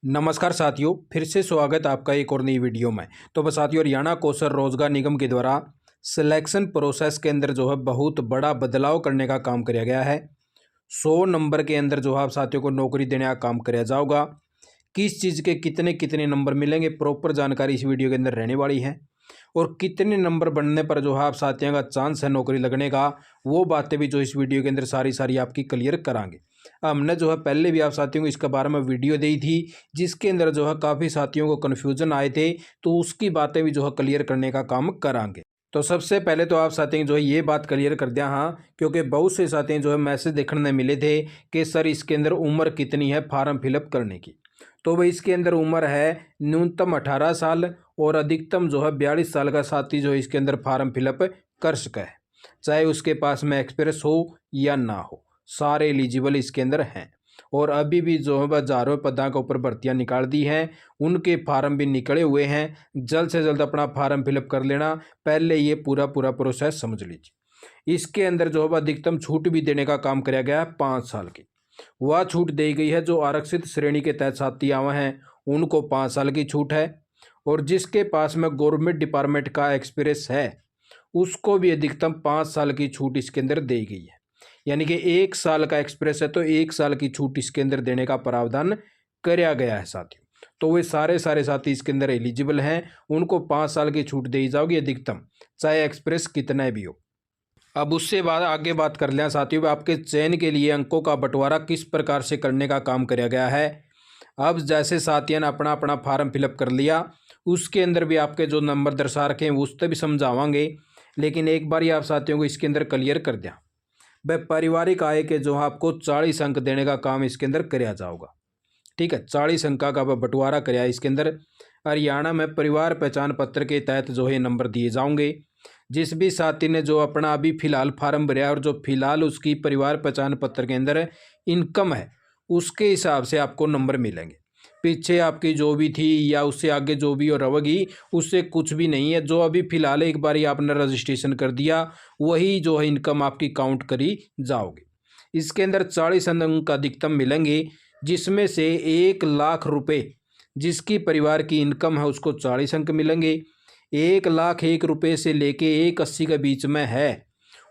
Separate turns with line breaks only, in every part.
नमस्कार साथियों, फिर से स्वागत आपका एक और नई वीडियो में। तो बस साथियों, हरियाणा कौशल रोजगार निगम के द्वारा सिलेक्शन प्रोसेस के अंदर जो है बहुत बड़ा बदलाव करने का काम किया गया है। 100 नंबर के अंदर जो है आप साथियों को नौकरी देने का काम किया जाएगा। किस चीज़ के कितने कितने नंबर मिलेंगे, प्रॉपर जानकारी इस वीडियो के अंदर रहने वाली है। और कितने नंबर बनने पर जो है आप साथियों का चांस है नौकरी लगने का, वो बातें भी जो इस वीडियो के अंदर सारी आपकी क्लियर करांगे। हमने जो है पहले भी आप साथियों को इसके बारे में वीडियो दी थी, जिसके अंदर जो है काफ़ी साथियों को कन्फ्यूजन आए थे, तो उसकी बातें भी जो है क्लियर करने का काम करांगे। तो सबसे पहले तो आप साथियों जो है ये बात क्लियर कर दिया, हाँ, क्योंकि बहुत से साथियों जो है मैसेज देखने मिले थे कि सर इसके अंदर उम्र कितनी है फॉर्म फिलअप करने की। तो भाई इसके अंदर उम्र है न्यूनतम 18 साल और अधिकतम जो है 42 साल का साथी जो इसके अंदर फॉर्म फिलअप कर सका है, चाहे उसके पास में एक्सपीरियंस हो या ना हो, सारे एलिजिबल इसके अंदर हैं। और अभी भी जो है हजारों पदों के ऊपर भर्तियां निकाल दी हैं, उनके फार्म भी निकले हुए हैं। जल्द से जल्द अपना फार्म फिलअप कर लेना, पहले ये पूरा प्रोसेस समझ लीजिए। इसके अंदर जो है अधिकतम छूट भी देने का काम किया गया है 5 साल की। वह छूट दी गई है जो आरक्षित श्रेणी के तहत साथी आए हैं, उनको 5 साल की छूट है। और जिसके पास में गवर्नमेंट डिपार्टमेंट का एक्सपीरियंस है, उसको भी अधिकतम 5 साल की छूट इसके अंदर दी गई है। यानी कि 1 साल का एक्सपीरियंस है तो 1 साल की छूट इसके अंदर देने का प्रावधान किया गया है साथियों। तो वे सारे साथी इसके अंदर एलिजिबल हैं, उनको 5 साल की छूट दी जाएगी अधिकतम, चाहे एक्सपीरियंस कितना भी हो। अब उससे बाद आगे बात कर लें साथियों, आपके चयन के लिए अंकों का बंटवारा किस प्रकार से करने का काम किया गया है। अब जैसे साथियों ने अपना अपना फार्म फिलअप कर लिया, उसके अंदर भी आपके जो नंबर दर्शा रखे हैं उस पर भी समझावांगे, लेकिन एक बार ही आप साथियों को इसके अंदर क्लियर कर दिया। वह पारिवारिक आय के जो आपको 40 अंक देने का काम इसके अंदर किया जाएगा। ठीक है, 40 अंक का वह बंटवारा कराया इसके अंदर। हरियाणा में परिवार पहचान पत्र के तहत जो है नंबर दिए जाएंगे। जिस भी साथी ने जो अपना अभी फिलहाल फार्म भरा और जो फिलहाल उसकी परिवार पहचान पत्र के अंदर इनकम है, उसके हिसाब से आपको नंबर मिलेंगे। पीछे आपकी जो भी थी या उससे आगे जो भी और रहेगी, उससे कुछ भी नहीं है। जो अभी फिलहाल एक बार ही आपने रजिस्ट्रेशन कर दिया, वही जो है इनकम आपकी काउंट करी जाओगी। इसके अंदर 40 अंक अधिकतम मिलेंगे, जिसमें से 1,00,000 रुपये जिसकी परिवार की इनकम है उसको 40 अंक मिलेंगे। 1,01,000 से लेके 1,80 के बीच में है,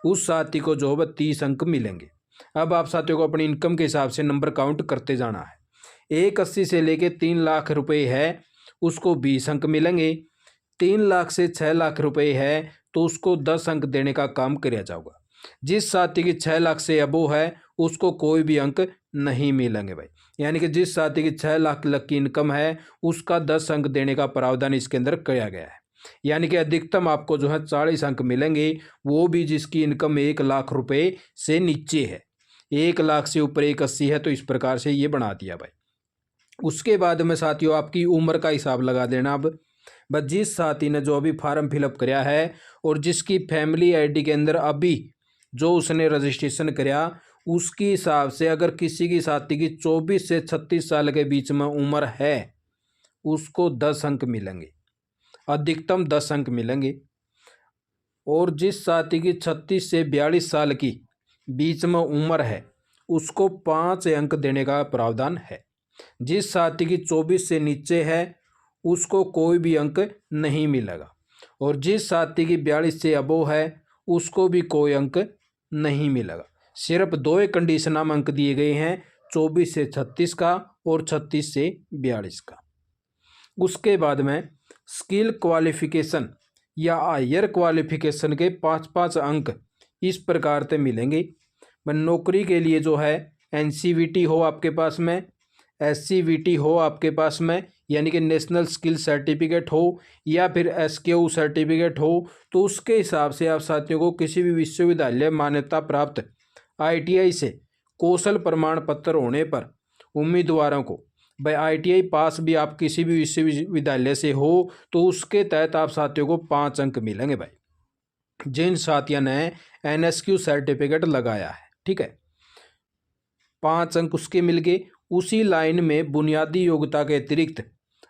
उस साथी को जो है 30 अंक मिलेंगे। अब आप साथियों को अपनी इनकम के हिसाब से नंबर काउंट करते जाना है। 1,80 से लेके 3,00,000 रुपये है, उसको 20 अंक मिलेंगे। 3,00,000 से 6,00,000 रुपये है तो उसको 10 अंक देने का काम किया जाएगा। जिस साथी की 6,00,000 से अबो है उसको कोई भी अंक नहीं मिलेंगे भाई। यानी कि जिस साथी की 6,00,000 की इनकम है उसका 10 अंक देने का प्रावधान इसके अंदर किया गया है। यानी कि अधिकतम आपको जो है 40 अंक मिलेंगे, वो भी जिसकी इनकम 1,00,000 रुपये से नीचे है। 1,00,000 से ऊपर 1,80 है, तो इस प्रकार से ये बना दिया भाई। उसके बाद में साथियों आपकी उम्र का हिसाब लगा देना। अब बस जिस साथी ने जो अभी फार्म फिलअप कराया है और जिसकी फैमिली आईडी के अंदर अभी जो उसने रजिस्ट्रेशन कराया, उसके हिसाब से अगर किसी की साथी की 24 से 36 साल के बीच में उम्र है, उसको 10 अंक मिलेंगे, अधिकतम 10 अंक मिलेंगे। और जिस साथी की 36 से 42 साल की बीच में उम्र है, उसको 5 अंक देने का प्रावधान है। जिस साथी की 24 से नीचे है उसको कोई भी अंक नहीं मिलेगा। और जिस साथी की 42 से अबो है उसको भी कोई अंक नहीं मिलेगा। सिर्फ 2 ही कंडीशन में अंक दिए गए हैं, 24 से 36 का और 36 से 42 का। उसके बाद में स्किल क्वालिफिकेशन या हायर क्वालिफिकेशन के 5-5 अंक इस प्रकार से मिलेंगे। नौकरी के लिए जो है NCVT हो आपके पास में, SCVT हो आपके पास में, यानी कि नेशनल स्किल सर्टिफिकेट हो, या फिर SKU सर्टिफिकेट हो, तो उसके हिसाब से आप साथियों को किसी भी विश्वविद्यालय मान्यता प्राप्त ITI से कौशल प्रमाण पत्र होने पर उम्मीदवारों को, भाई ITI पास भी आप किसी भी विश्वविद्यालय से हो तो उसके तहत आप साथियों को 5 अंक मिलेंगे भाई, जिन साथियों ने NSQ सर्टिफिकेट लगाया है। ठीक है, 5 अंक उसके मिल गए। उसी लाइन में बुनियादी योग्यता के अतिरिक्त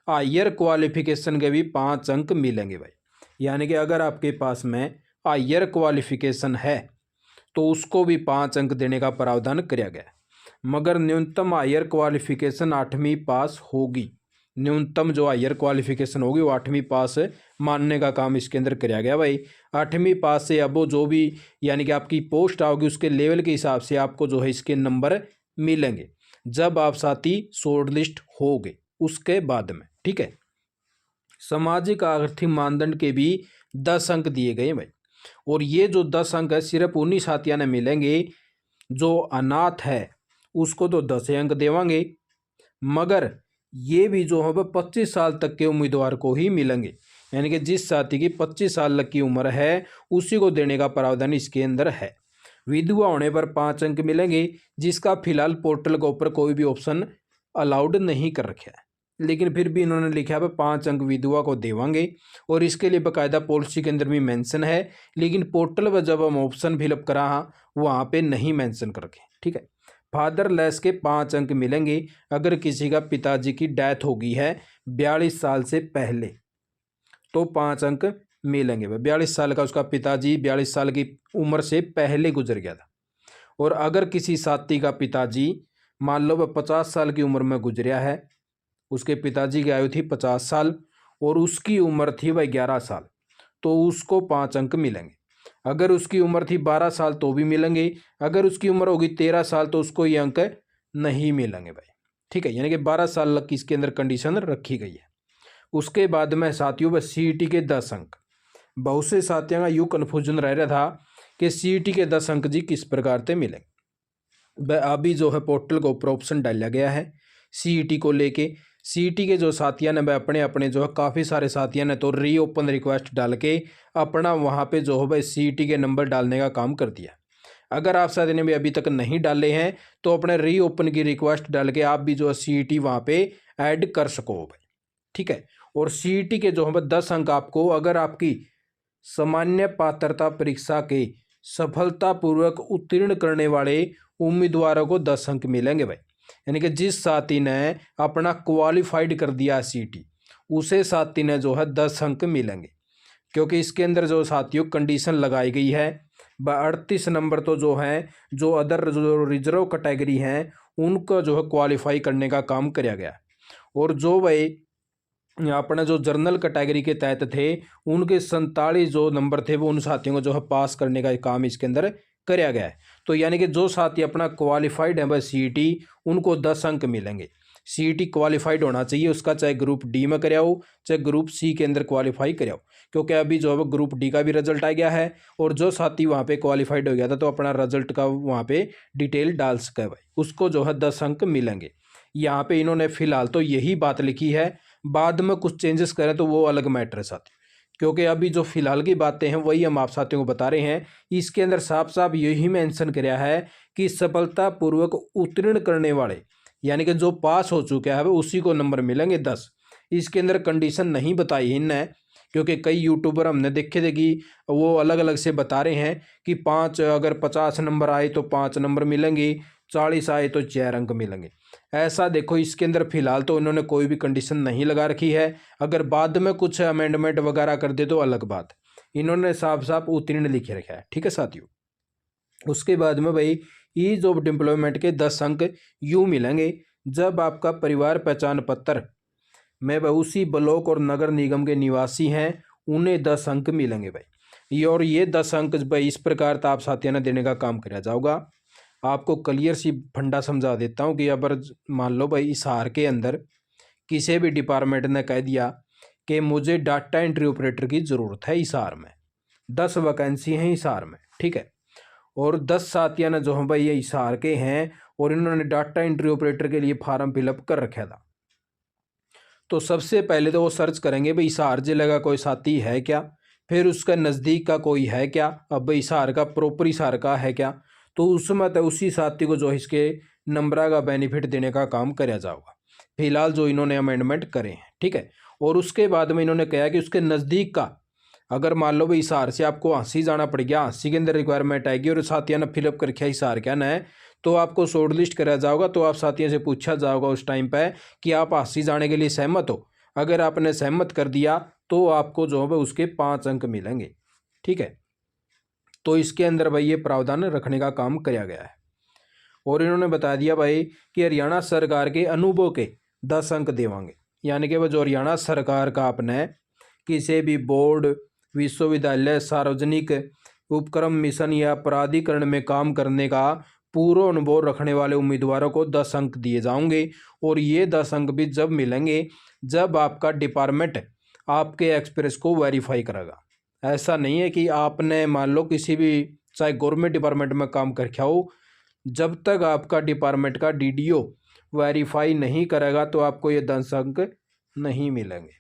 हायर क्वालिफिकेशन के भी 5 अंक मिलेंगे भाई। यानी कि अगर आपके पास में हायर क्वालिफिकेशन है तो उसको भी 5 अंक देने का प्रावधान किया गया है। मगर न्यूनतम हायर क्वालिफिकेशन 8वीं पास होगी। न्यूनतम जो हायर क्वालिफिकेशन होगी वो 8वीं पास मानने का काम इसके अंदर किया गया भाई। 8वीं पास से अब वो जो भी यानी कि आपकी पोस्ट आओगी उसके लेवल के हिसाब से आपको जो है इसके नंबर मिलेंगे जब आप साथी शॉर्ट लिस्ट होगे उसके बाद में, ठीक है। सामाजिक आर्थिक मानदंड के भी 10 अंक दिए गए भाई, और ये जो 10 अंक है सिर्फ उन्हीं साथियों ने मिलेंगे जो अनाथ है उसको तो 10 अंक देवांगे, मगर ये भी जो है वह 25 साल तक के उम्मीदवार को ही मिलेंगे। यानी कि जिस साथी की 25 साल तक की उम्र है उसी को देने का प्रावधान इसके अंदर है। विधवा होने पर 5 अंक मिलेंगे, जिसका फिलहाल पोर्टल के ऊपर कोई भी ऑप्शन अलाउड नहीं कर रखा है, लेकिन फिर भी इन्होंने लिखा है 5 अंक विधवा को देवांगे, और इसके लिए बाकायदा पॉलिसी के अंदर भी मेंशन है, लेकिन पोर्टल पर जब हम ऑप्शन फिलअप करा वहाँ पे नहीं मेंशन कर रखे, ठीक है। फादरलेस के 5 अंक मिलेंगे अगर किसी का पिताजी की डेथ हो गई है 42 साल से पहले, तो 5 अंक मिलेंगे। 42 साल का उसका पिताजी 42 साल की उम्र से पहले गुजर गया था, और अगर किसी साथी का पिताजी मान लो वह 50 साल की उम्र में गुजरा है, उसके पिताजी की आयु थी 50 साल और उसकी उम्र थी वह 11 साल, तो उसको 5 अंक मिलेंगे। अगर उसकी उम्र थी 12 साल तो भी मिलेंगे, अगर उसकी उम्र होगी 13 साल तो उसको ये अंक नहीं मिलेंगे भाई, ठीक है। यानी कि 12 साल की इसके अंदर कंडीशन रखी गई है। उसके बाद में साथियों वह CET के 10 अंक, बहुत से साथियों का यूँ कन्फ्यूजन रह रहा था कि CET के 10 अंक जी किस प्रकार से मिलेंगे। वह अभी जो है पोर्टल के ऊपर ऑप्शन डाला गया है CET को लेके। CET के जो साथियों ने वह अपने अपने जो है काफ़ी सारे साथियों ने तो रीओपन रिक्वेस्ट डाल के अपना वहाँ पे जो है CET के नंबर डालने का काम कर दिया। अगर आप साथियों ने भी अभी तक नहीं डाले हैं तो अपने रीओपन की रिक्वेस्ट डाल के आप भी जो है CET वहाँ पे ऐड कर सको भाई, ठीक है। और CET के जो है 10 अंक आपको अगर आपकी सामान्य पात्रता परीक्षा के सफलतापूर्वक उत्तीर्ण करने वाले उम्मीदवारों को 10 अंक मिलेंगे भाई। यानी कि जिस साथी ने अपना क्वालिफाइड कर दिया CET उसे साथी ने जो है 10 अंक मिलेंगे, क्योंकि इसके अंदर जो साथियों कंडीशन लगाई गई है 38 नंबर तो जो है जो अदर जो रिजर्व कैटेगरी हैं उनको जो है क्वालिफाई करने का काम किया गया, और जो भाई अपना जो जनरल कैटेगरी के तहत थे उनके 47 जो नंबर थे वो उन साथियों को जो है पास करने का काम इसके अंदर किया गया है। तो यानी कि जो साथी अपना क्वालिफाइड है बस CET उनको 10 अंक मिलेंगे। CET क्वालिफाइड होना चाहिए उसका, चाहे ग्रुप D में कराया हो चाहे ग्रुप C के अंदर क्वालिफाई कराया हो, क्योंकि अभी जो है ग्रुप D का भी रिजल्ट आ गया है, और जो साथी वहाँ पे क्वालिफाइड हो गया था तो अपना रिजल्ट का वहाँ पे डिटेल डाल सके भाई, उसको जो है 10 अंक मिलेंगे। यहाँ पे इन्होंने फिलहाल तो यही बात लिखी है, बाद में कुछ चेंजेस करें तो वो अलग मैटर है साथी, क्योंकि अभी जो फिलहाल की बातें हैं वही हम आप साथियों को बता रहे हैं। इसके अंदर साफ साफ यही मेंशन किया है कि सफलतापूर्वक उत्तीर्ण करने वाले यानी कि जो पास हो चुका है उसी को नंबर मिलेंगे 10। इसके अंदर कंडीशन नहीं बताई इनने, क्योंकि कई यूट्यूबर हमने देखे थे कि वो अलग अलग से बता रहे हैं कि 5 अगर 50 नंबर आए तो 5 नंबर मिलेंगे, 40 आए तो 4 अंक मिलेंगे। ऐसा देखो इसके अंदर फिलहाल तो इन्होंने कोई भी कंडीशन नहीं लगा रखी है, अगर बाद में कुछ अमेंडमेंट वगैरह कर दे तो अलग बात, इन्होंने साफ साफ उत्तीर्ण लिखे रखा है, ठीक है साथियों। उसके बाद में भाई ईज ऑफ एम्प्लॉयमेंट के 10 अंक यूँ मिलेंगे जब आपका परिवार पहचान पत्र में भाई उसी ब्लॉक और नगर निगम के निवासी हैं उन्हें 10 अंक मिलेंगे भाई। और ये 10 अंक भाई इस प्रकार तो आप साथियों ने देने का काम किया जाऊगा। आपको क्लियर सी फंडा समझा देता हूँ कि अगर मान लो भाई हिसार के अंदर किसी भी डिपार्टमेंट ने कह दिया कि मुझे डाटा एंट्री ऑपरेटर की ज़रूरत है हिसार में, 10 वैकेंसी हैं हिसार में, ठीक है, और 10 साथियों ने जो है भाई ये हिसार के हैं और इन्होंने डाटा एंट्री ऑपरेटर के लिए फार्म फिलअप कर रखा था, तो सबसे पहले तो वो सर्च करेंगे भाई हिसार जिले का कोई साथी है क्या, फिर उसका नज़दीक का कोई है क्या, अब भाई हिसार का प्रॉपर हिसार का है क्या, तो उसमें तो उसी साथी को जो है इसके नंबर का बेनिफिट देने का काम किया जाएगा फिलहाल जो इन्होंने अमेंडमेंट करे हैं, ठीक है। और उसके बाद में इन्होंने कहा कि उसके नज़दीक का अगर मान लो भाई हिसार से आपको हाँसी जाना पड़ गया, हाँसी के अंदर रिक्वायरमेंट आएगी और साथियों ने फिलअप कर रखा हिसार क्या ना है, तो आपको शॉर्ट लिस्ट कराया जाएगा, तो आप साथियों से पूछा जाएगा उस टाइम पे कि आप हाँसी जाने के लिए सहमत हो, अगर आपने सहमत कर दिया तो आपको जो है उसके 5 अंक मिलेंगे, ठीक है। तो इसके अंदर भाई ये प्रावधान रखने का काम किया गया है। और इन्होंने बता दिया भाई कि हरियाणा सरकार के अनुभव के 10 अंक देवांगे। यानी कि वह जो हरियाणा सरकार का अपने किसी भी बोर्ड, विश्वविद्यालय, सार्वजनिक उपक्रम, मिशन या प्राधिकरण में काम करने का पूरा अनुभव रखने वाले उम्मीदवारों को 10 अंक दिए जाएंगे। और ये 10 अंक भी जब मिलेंगे जब आपका डिपार्टमेंट आपके एक्सपीरियंस को वेरीफाई करेगा। ऐसा नहीं है कि आपने मान लो किसी भी चाहे गवर्नमेंट डिपार्टमेंट में काम करके हो, जब तक आपका डिपार्टमेंट का डीडीओ वेरीफाई नहीं करेगा तो आपको ये 10 अंक नहीं मिलेंगे।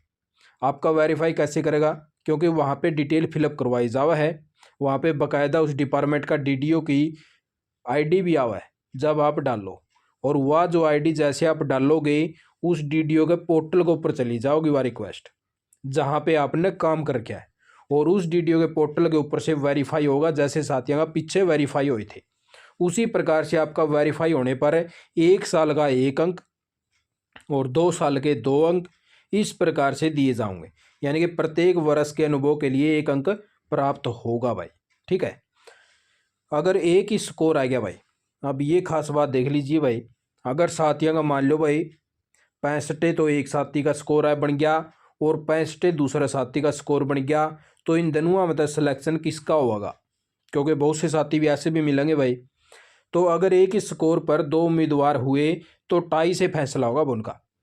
आपका वेरीफाई कैसे करेगा? क्योंकि वहाँ पे डिटेल फिलअप करवाई जावा है, वहाँ पे बकायदा उस डिपार्टमेंट का डीडीओ की आईडी भी आवा है जब आप डालो, और वह जो आईडी जैसे आप डालोगे उस डीडीओ के पोर्टल के ऊपर चली जाओगी वह रिक्वेस्ट जहाँ पे आपने काम करके है, और उस डीडीओ के पोर्टल के ऊपर से वेरीफाई होगा। जैसे साथियों का पीछे वेरीफाई हुए थे उसी प्रकार से आपका वेरीफाई होने पर 1 साल का 1 अंक और 2 साल के 2 अंक इस प्रकार से दिए जाएंगे। यानी कि प्रत्येक वर्ष के अनुभव के लिए 1 अंक प्राप्त होगा भाई। ठीक है, अगर एक ही स्कोर आ गया भाई, अब ये खास बात देख लीजिए भाई, अगर साथियों का मान लो भाई 65 तो एक साथी का स्कोर है बन गया और 65 दूसरा साथी का स्कोर बन गया, तो इन दोनों मतलब सिलेक्शन किसका होगा? क्योंकि बहुत से साथी भी ऐसे भी मिलेंगे भाई। तो अगर एक ही स्कोर पर 2 उम्मीदवार हुए तो टाई से फैसला होगा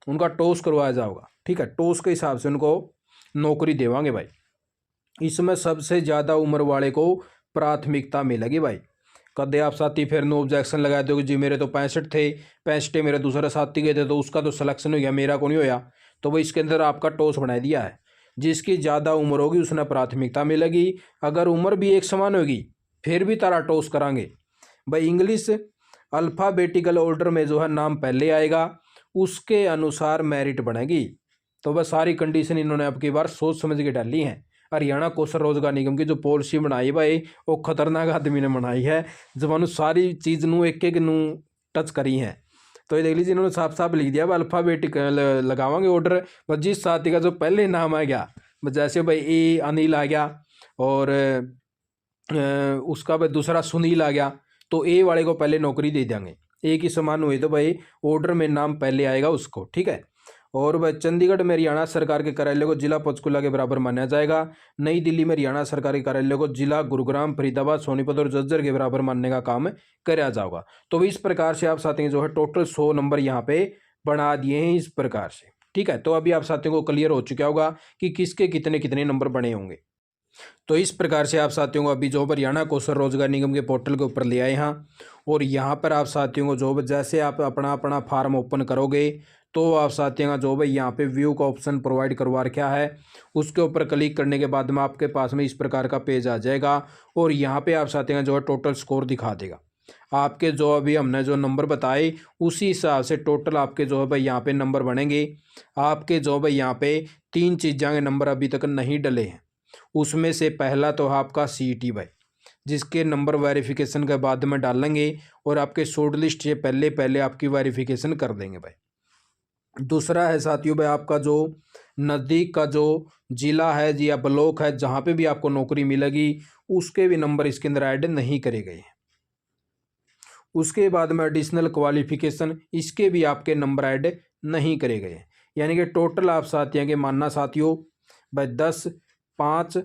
उनका टॉस करवाया जाएगा। ठीक है, टॉस के हिसाब से उनको नौकरी देवांगे भाई। इसमें सबसे ज़्यादा उम्र वाले को प्राथमिकता मिलेगी भाई। कदे आप साथी फिर नो ऑब्जेक्शन लगा दोगे जी मेरे तो 65 थे, 65 मेरे दूसरा साथी गए थे तो उसका तो सिलेक्शन हो गया, मेरा को नहीं होया। तो भाई इसके अंदर आपका टॉस बना दिया है, जिसकी ज़्यादा उम्र होगी उसने प्राथमिकता मिलेगी। अगर उम्र भी एक समान होगी फिर भी तारा टॉस करांगे भाई। इंग्लिश अल्फ़ाबेटिकल ऑर्डर में जो है नाम पहले आएगा उसके अनुसार मेरिट बनेगी। तो बस सारी कंडीशन इन्होंने अब की बार सोच समझ के डाली है। हरियाणा कौशल रोजगार निगम की जो पॉलिसी बनाई भाई वो खतरनाक आदमी ने बनाई है, जब सारी चीज़ नू एक एक नू टच करी है। तो ये देख लीजिए इन्होंने साफ साफ लिख दिया अल्फ़ाबेटिकल लगावांगे ऑर्डर, बस जिस साथी का जो पहले नाम आ गया, जैसे भाई ए अनिल आ गया और उसका भाई दूसरा सुनील आ गया, तो ए वाले को पहले नौकरी दे देंगे। एक ही समान हुई तो भाई ऑर्डर में नाम पहले आएगा उसको। ठीक है, और वह चंडीगढ़ में हरियाणा सरकार के कार्यालय को जिला पंचकुला के बराबर माना जाएगा। नई दिल्ली में हरियाणा सरकार के कार्यालय को जिला गुरुग्राम, फरीदाबाद, सोनीपत और झज्जर के बराबर मानने का काम कराया जाएगा। तो इस प्रकार से आप साथियों जो है टोटल 100 नंबर यहाँ पे बना दिए हैं इस प्रकार से। ठीक है, तो अभी आप साथियों को क्लियर हो चुका होगा कि किसके कितने कितने नंबर बने होंगे। तो इस प्रकार से आप साथियों को अभी जॉब हरियाणा कौशल रोजगार निगम के पोर्टल के ऊपर ले आए हैं, और यहाँ पर आप साथियों को जॉब जैसे आप अपना फॉर्म ओपन करोगे तो आप साथियों का जॉब है यहाँ पे व्यू का ऑप्शन प्रोवाइड करवा रखा है, उसके ऊपर क्लिक करने के बाद में आपके पास में इस प्रकार का पेज आ जाएगा। और यहाँ पे आप साथियों का जो है टोटल स्कोर दिखा देगा आपके, जो अभी हमने जो नंबर बताए उसी हिसाब से टोटल आपके जो है भाई यहाँ पे नंबर बनेंगे। आपके जो भाई यहाँ पे 3 चीज़ों के नंबर अभी तक नहीं डले हैं, उसमें से पहला तो आपका CET भाई, जिसके नंबर वेरिफिकेशन के बाद में डालेंगे और आपके शॉर्ट लिस्ट से पहले पहले आपकी वेरिफिकेशन कर देंगे भाई। दूसरा है साथियों भाई आपका जो नज़दीक का जो ज़िला है या ब्लॉक है जहाँ पे भी आपको नौकरी मिलेगी उसके भी नंबर इसके अंदर ऐड नहीं करे गए हैं। उसके बाद में एडिशनल क्वालिफिकेशन, इसके भी आपके नंबर ऐड नहीं करे गए हैं। यानी कि टोटल आप साथियों के मानना साथियों भाई 10, 5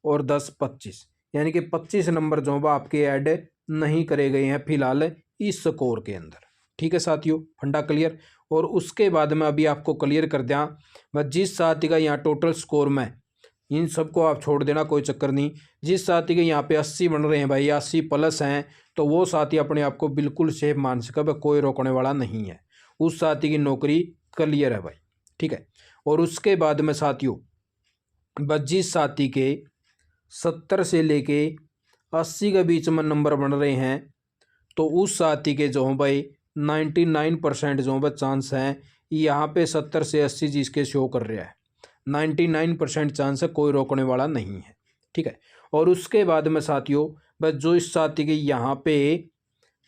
और 10, 25, यानी कि 25 नंबर जो है आपके ऐड नहीं करे गए हैं फिलहाल इस स्कोर के अंदर। ठीक है साथियों, फंडा क्लियर। और उसके बाद में अभी आपको क्लियर कर दिया बस जिस साथी का यहाँ टोटल स्कोर में, इन सबको आप छोड़ देना कोई चक्कर नहीं। जिस साथी के यहाँ पे 80 बन रहे हैं भाई, 80 प्लस हैं, तो वो साथी अपने आप को बिल्कुल सेफ मान सके भाई, कोई रोकने वाला नहीं है, उस साथी की नौकरी क्लियर है भाई। ठीक है, और उसके बाद में साथियों बस जिस साथी के 70 से लेके 80 के बीच में नंबर बन रहे हैं तो उस साथी के जो भाई 99% जो है चांस हैं, यहाँ पे 70 से 80 जिसके शो कर रहा है 99% चांस है, कोई रोकने वाला नहीं है। ठीक है, और उसके बाद में साथियों बस जो इस साथी के यहाँ पे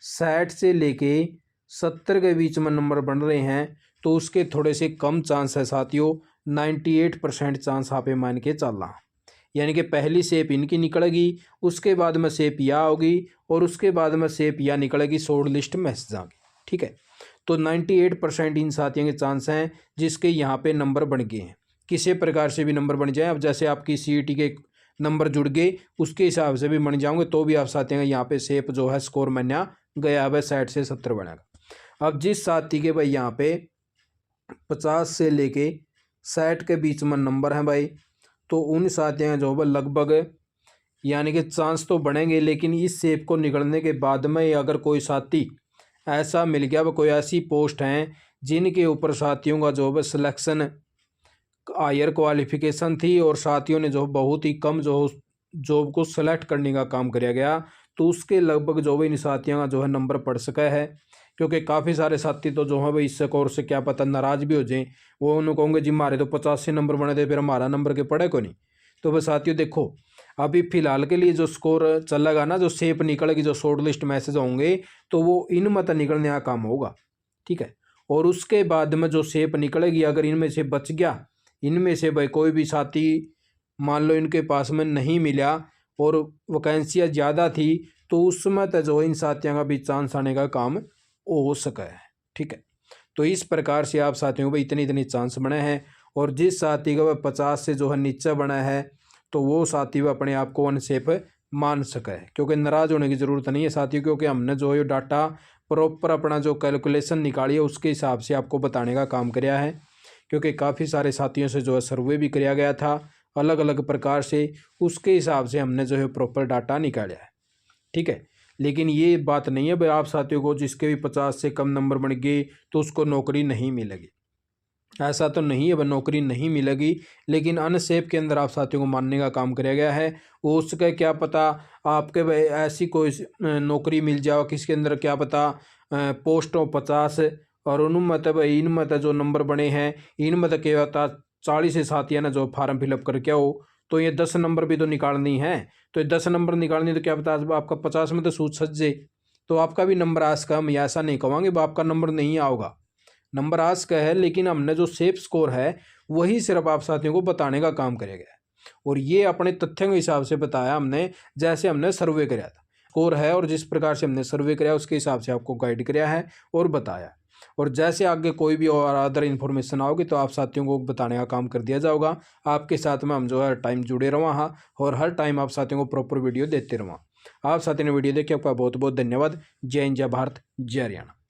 60 से लेके 70 के बीच में नंबर बन रहे हैं तो उसके थोड़े से कम चांस है साथियों, 98% चांस आप मान के चलना। यानी कि पहली शेप इनकी निकलेगी, उसके बाद में शेप या होगी और उसके बाद में शेप या निकलेगी शॉर्ट लिस्ट मैसेज आगे। ठीक है, तो 98% इन साथियों के चांस हैं जिसके यहाँ पे नंबर बन गए हैं। किसी प्रकार से भी नंबर बन जाए, अब जैसे आपकी CET के नंबर जुड़ गए उसके हिसाब से भी बन जाओगे तो भी आप साथियों यहाँ पे शेप जो है स्कोर मान्या गया है 60 से 70 बनेगा। अब जिस साथी के भाई यहाँ पे 50 से लेके 60 के बीच में नंबर है भाई, तो उन साथियों जो है लगभग यानी कि चांस तो बढ़ेंगे, लेकिन इस शेप को निकलने के बाद में अगर कोई साथी ऐसा मिल गया, वह कोई ऐसी पोस्ट हैं जिनके ऊपर साथियों का जो है सिलेक्शन हायर क्वालिफिकेशन थी और साथियों ने जो बहुत ही कम जो जॉब को सेलेक्ट करने का काम किया गया, तो उसके लगभग जो है इन साथियों का जो है नंबर पड़ सका है। क्योंकि काफ़ी सारे साथी तो जो है भाई इस कोर्स से क्या पता नाराज़ भी हो जाए, वो उन्होंने कहोगे जी हमारे तो 85 नंबर बने थे, फिर हमारा नंबर के पड़े को नहीं। तो वह साथियों देखो अभी फ़िलहाल के लिए जो स्कोर चलेगा ना, जो शेप निकलेगी, जो शॉर्ट लिस्ट मैसेज होंगे, तो वो इन मत निकलने का काम होगा। ठीक है, और उसके बाद में जो शेप निकलेगी अगर इनमें से बच गया, इनमें से भाई कोई भी साथी मान लो इनके पास में नहीं मिला और वैकेंसियाँ ज़्यादा थी, तो उसमें तो जो इन साथियों का भी चांस आने का काम हो सका है। ठीक है, तो इस प्रकार से आप साथियों को इतनी इतनी चांस बने हैं, और जिस साथी का वह 50 से जो है नीचे बना है तो वो साथी वह अपने आप को अनसेफ मान सका है। क्योंकि नाराज़ होने की ज़रूरत नहीं है साथियों, क्योंकि हमने जो है डाटा प्रॉपर अपना जो कैलकुलेशन निकाली है उसके हिसाब से आपको बताने का काम किया है। क्योंकि काफ़ी सारे साथियों से जो है सर्वे भी किया गया था अलग अलग प्रकार से, उसके हिसाब से हमने जो है प्रॉपर डाटा निकाला है। ठीक है, लेकिन ये बात नहीं है भाई आप साथियों को जिसके भी 50 से कम नंबर बन गए तो उसको नौकरी नहीं मिलेगी, ऐसा तो नहीं है भाई नौकरी नहीं मिलेगी। लेकिन अनसेफ के अंदर आप साथियों को मानने का काम किया गया है, वो उसका क्या पता आपके भाई ऐसी कोई नौकरी मिल जाओ किसके अंदर क्या पता पोस्ट हो 50 और इनमें तो जो नंबर बने हैं इनमें तो क्या होता 40 से साथियाँ ना जो फार्म फिलअप करके आओ, तो ये 10 नंबर भी तो निकालनी है। तो ये 10 नंबर निकालनी तो क्या पता आपका 50 में तो सूझ सज जाए, तो आपका भी नंबर आज का हम ऐसा नहीं कहेंगे आपका नंबर नहीं आओगा, नंबर आज का है। लेकिन हमने जो सेफ स्कोर है वही सिर्फ आप साथियों को बताने का काम किया गया है, और ये अपने तथ्यों के हिसाब से बताया हमने, जैसे हमने सर्वे कराया था स्कोर है, और जिस प्रकार से हमने सर्वे कराया उसके हिसाब से आपको गाइड कराया है और बताया। और जैसे आगे कोई भी और अदर इन्फॉर्मेशन आओगी तो आप साथियों को बताने का काम कर दिया जाएगा। आपके साथ में हम जो है टाइम जुड़े रहा हाँ, और हर टाइम आप साथियों को प्रॉपर वीडियो देते रहा। आप साथियों ने वीडियो देखे आपका बहुत बहुत धन्यवाद। जय हिंद, जय भारत, जय हरियाणा।